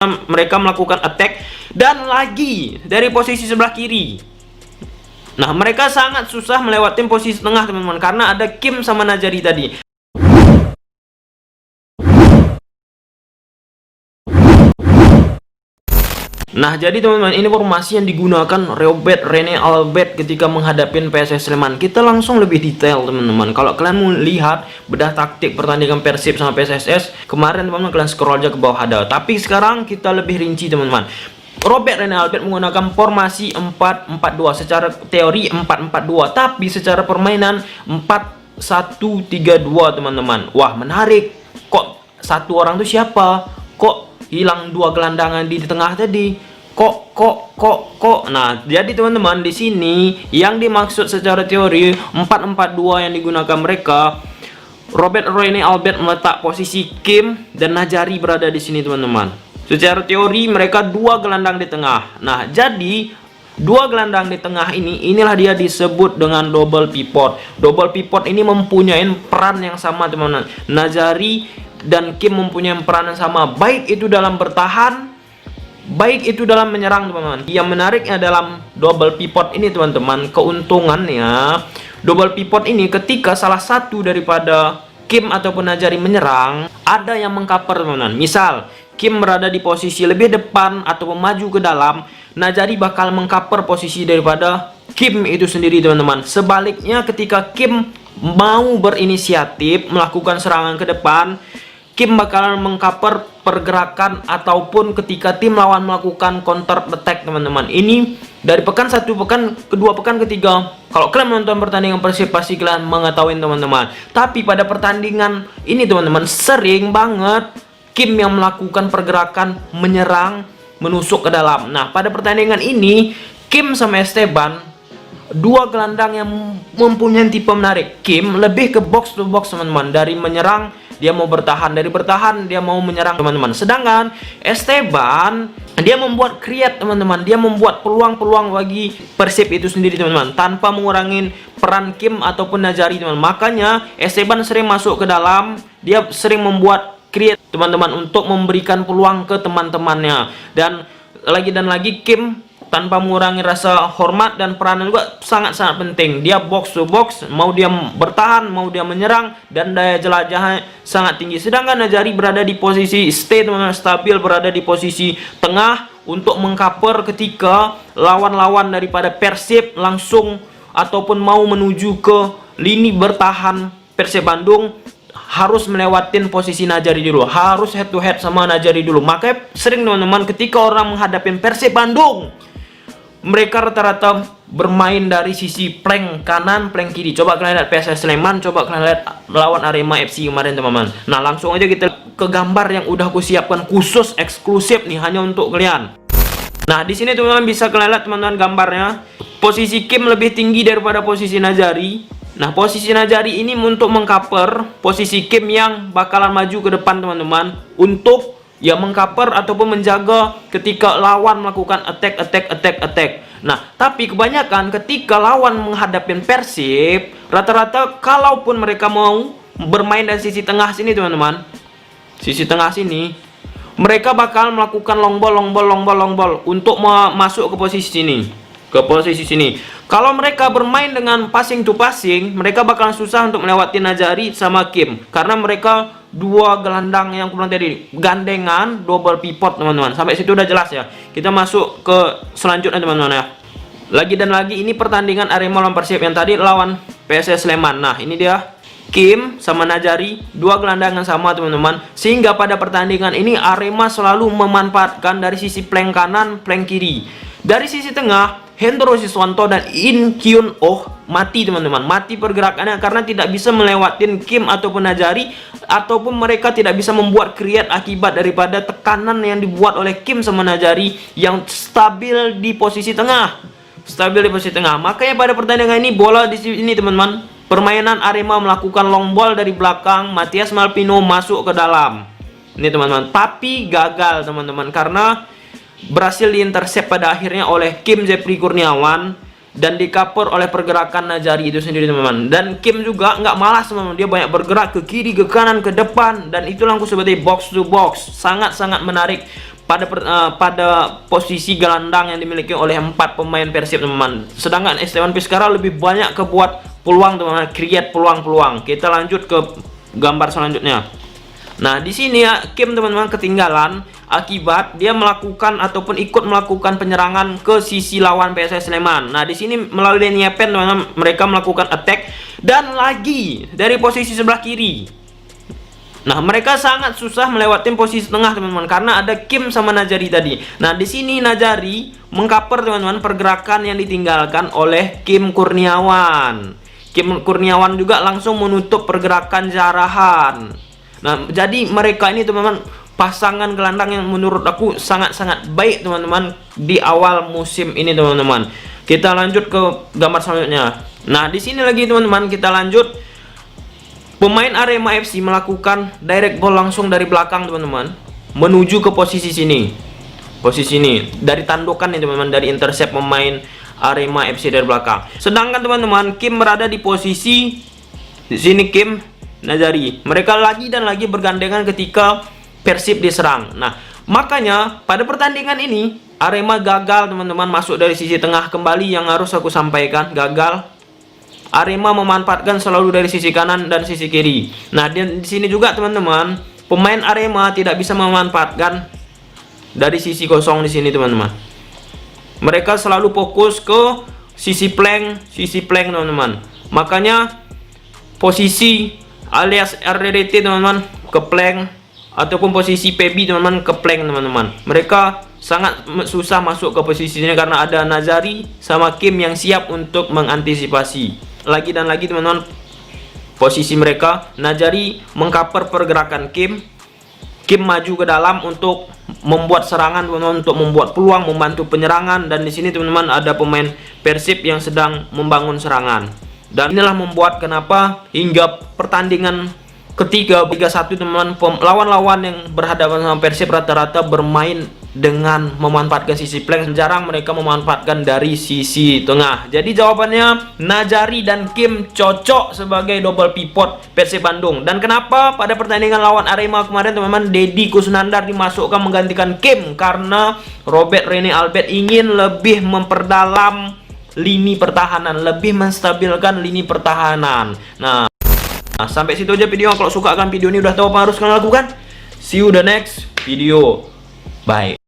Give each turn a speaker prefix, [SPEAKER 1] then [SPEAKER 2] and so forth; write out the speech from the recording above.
[SPEAKER 1] mereka melakukan attack dan lagi dari posisi sebelah kiri. Nah, mereka sangat susah melewati posisi tengah teman-teman karena ada Kim sama Najari tadi. Nah, jadi teman-teman, ini formasi yang digunakan Robert Rene Albert ketika menghadapi PSS Sleman. Kita langsung lebih detail teman-teman. Kalau kalian mau lihat bedah taktik pertandingan Persib sama PSSS kemarin teman-teman, kalian scroll aja ke bawah ada. Tapi sekarang kita lebih rinci teman-teman. Robert Rene Albert menggunakan formasi 4-4-2. Secara teori 4-4-2, tapi secara permainan 4-1-3-2 teman-teman. Wah, menarik. Kok satu orang tuh siapa? Kok hilang dua gelandangan di tengah tadi? Kok. Nah, jadi teman-teman, di sini yang dimaksud secara teori 4-4-2 yang digunakan mereka, Robert Rene Albert meletak posisi Kim dan Najari berada di sini teman-teman. Secara teori mereka dua gelandang di tengah. Nah, jadi dua gelandang di tengah inilah dia disebut dengan double pivot. Double pivot ini mempunyai peran yang sama teman-teman. Najari dan Kim mempunyai peran yang sama, baik itu dalam bertahan, baik itu dalam menyerang teman-teman. Yang menariknya dalam double pivot ini teman-teman, keuntungannya double pivot ini ketika salah satu daripada Kim ataupun Najari menyerang, ada yang mengcover teman-teman. Misal Kim berada di posisi lebih depan atau maju ke dalam, Najari bakal mengcover posisi daripada Kim itu sendiri teman-teman. Sebaliknya ketika Kim mau berinisiatif melakukan serangan ke depan, Kim bakalan mengcover pergerakan ataupun ketika tim lawan melakukan counter attack teman-teman. Ini dari pekan 1, pekan kedua, pekan ketiga. Kalau kalian menonton pertandingan Persib pasti kalian mengetahui teman-teman. Tapi pada pertandingan ini teman-teman, sering banget Kim yang melakukan pergerakan menyerang, menusuk ke dalam. Nah, pada pertandingan ini Kim sama Esteban, dua gelandang yang mempunyai tipe menarik. Kim lebih ke box to box teman-teman, dari menyerang dia mau bertahan, dari bertahan dia mau menyerang teman-teman. Sedangkan Esteban dia membuat create teman-teman, dia membuat peluang-peluang bagi Persib itu sendiri teman-teman, tanpa mengurangi peran Kim ataupun Najari teman. Makanya Esteban sering masuk ke dalam, dia sering membuat create teman-teman untuk memberikan peluang ke teman-temannya. Dan lagi Kim tanpa mengurangi rasa hormat dan peranan juga sangat-sangat penting. Dia box to box, mau dia bertahan, mau dia menyerang, dan daya jelajahnya sangat tinggi. Sedangkan Najari berada di posisi stay teman-teman, stabil berada di posisi tengah untuk mengcover ketika lawan-lawan daripada Persib langsung ataupun mau menuju ke lini bertahan Persib Bandung, harus melewatin posisi Najari dulu, harus head to head sama Najari dulu. Makanya sering teman-teman ketika orang menghadapi Persib Bandung, mereka rata-rata bermain dari sisi flank kanan, flank kiri. Coba kalian lihat PSS Sleman, coba kalian lihat lawan Arema FC kemarin teman-teman. Nah, langsung aja kita ke gambar yang udah aku siapkan khusus eksklusif nih hanya untuk kalian. Nah, di sini teman-teman bisa kalian lihat teman-teman gambarnya. Posisi Kim lebih tinggi daripada posisi Najari. Nah, posisi Najari ini untuk mengcover posisi Kim yang bakalan maju ke depan teman-teman, untuk ya mengcover ataupun menjaga ketika lawan melakukan attack. Nah, tapi kebanyakan ketika lawan menghadapi Persib, rata-rata kalaupun mereka mau bermain dari sisi tengah sini teman-teman, sisi tengah sini, mereka bakal melakukan long ball untuk masuk ke posisi sini. Kalau mereka bermain dengan passing to passing, mereka bakalan susah untuk melewati Najari sama Kim, karena mereka dua gelandang yang kurang tadi, gandengan double pivot teman-teman. Sampai situ udah jelas ya. Kita masuk ke selanjutnya teman-teman ya. Lagi dan lagi ini pertandingan Arema lawan Persib yang tadi lawan PSS Sleman. Nah, ini dia Kim sama Najari, dua gelandang yang sama teman-teman. Sehingga pada pertandingan ini Arema selalu memanfaatkan dari sisi flank kanan, flank kiri. Dari sisi tengah, Hendro Siswanto dan In Kyun Oh mati teman-teman, mati pergerakannya karena tidak bisa melewatin Kim ataupun Najari, ataupun mereka tidak bisa membuat create akibat daripada tekanan yang dibuat oleh Kim sama Najari yang stabil di posisi tengah. Makanya pada pertandingan ini bola di sini teman-teman, permainan Arema melakukan long ball dari belakang, Matias Malpino masuk ke dalam. Ini teman-teman, tapi gagal teman-teman karena berhasil diintercept pada akhirnya oleh Kim Jeffrey Kurniawan dan di-cover oleh pergerakan Najari itu sendiri teman-teman. Dan Kim juga nggak malas teman-teman, dia banyak bergerak ke kiri, ke kanan, ke depan, dan itu langsung seperti box to box. Sangat-sangat menarik pada posisi gelandang yang dimiliki oleh 4 pemain Persib, teman-teman. Sedangkan Esteban Vizcarra lebih banyak kebuat peluang, teman-teman, create peluang-peluang. Kita lanjut ke gambar selanjutnya. Nah, di sini ya, Kim, teman-teman, ketinggalan akibat dia melakukan ataupun ikut melakukan penyerangan ke sisi lawan PSS Sleman. Nah, di sini melalui Nyepen, teman-teman, mereka melakukan attack dan lagi dari posisi sebelah kiri. Nah, mereka sangat susah melewati posisi tengah, teman-teman, karena ada Kim sama Najari tadi. Nah, di sini Najari mengcover, teman-teman, pergerakan yang ditinggalkan oleh Kim Kurniawan. Kim Kurniawan juga langsung menutup pergerakan Jarahan. Nah, jadi mereka ini, teman-teman, pasangan gelandang yang menurut aku sangat-sangat baik, teman-teman, di awal musim ini, teman-teman. Kita lanjut ke gambar selanjutnya. Nah, di sini lagi, teman-teman, kita lanjut. Pemain Arema FC melakukan direct ball langsung dari belakang, teman-teman, menuju ke posisi sini. Posisi ini dari tandukan nih, teman-teman, dari intercept pemain Arema FC dari belakang. Sedangkan, teman-teman, Kim berada di posisi di sini, Kim, Najari. Mereka lagi dan lagi bergandengan ketika Persib diserang. Nah, makanya pada pertandingan ini Arema gagal, teman-teman, masuk dari sisi tengah kembali. Yang harus aku sampaikan, gagal. Arema memanfaatkan selalu dari sisi kanan dan sisi kiri. Nah, di sini juga, teman-teman, pemain Arema tidak bisa memanfaatkan dari sisi kosong di sini, teman-teman. Mereka selalu fokus ke sisi flank, teman-teman. Makanya posisi alias RDT, teman-teman, ke flank, ataupun posisi PB, teman-teman, ke flank, teman-teman. Mereka sangat susah masuk ke posisinya karena ada Nazari sama Kim yang siap untuk mengantisipasi. Lagi dan lagi, teman-teman, posisi mereka, Najari mengcover pergerakan Kim. Kim maju ke dalam untuk membuat serangan, teman-teman, untuk membuat peluang, membantu penyerangan. Dan di sini, teman-teman, ada pemain Persib yang sedang membangun serangan. Dan inilah membuat kenapa hingga pertandingan ketiga 3-1, teman-teman, lawan-lawan yang berhadapan sama Persib rata-rata bermain dengan memanfaatkan sisi flank, jarang mereka memanfaatkan dari sisi tengah. Jadi jawabannya Najari dan Kim cocok sebagai double pivot Persib Bandung. Dan kenapa pada pertandingan lawan Arema kemarin, teman-teman, Deddy Kusnandar dimasukkan menggantikan Kim? Karena Robert Rene Albert ingin lebih memperdalam lini pertahanan, lebih menstabilkan lini pertahanan. Nah, sampai situ aja video. Kalau suka akan video ini, udah tahu apa harus kalian lakukan. See you the next video. Bye.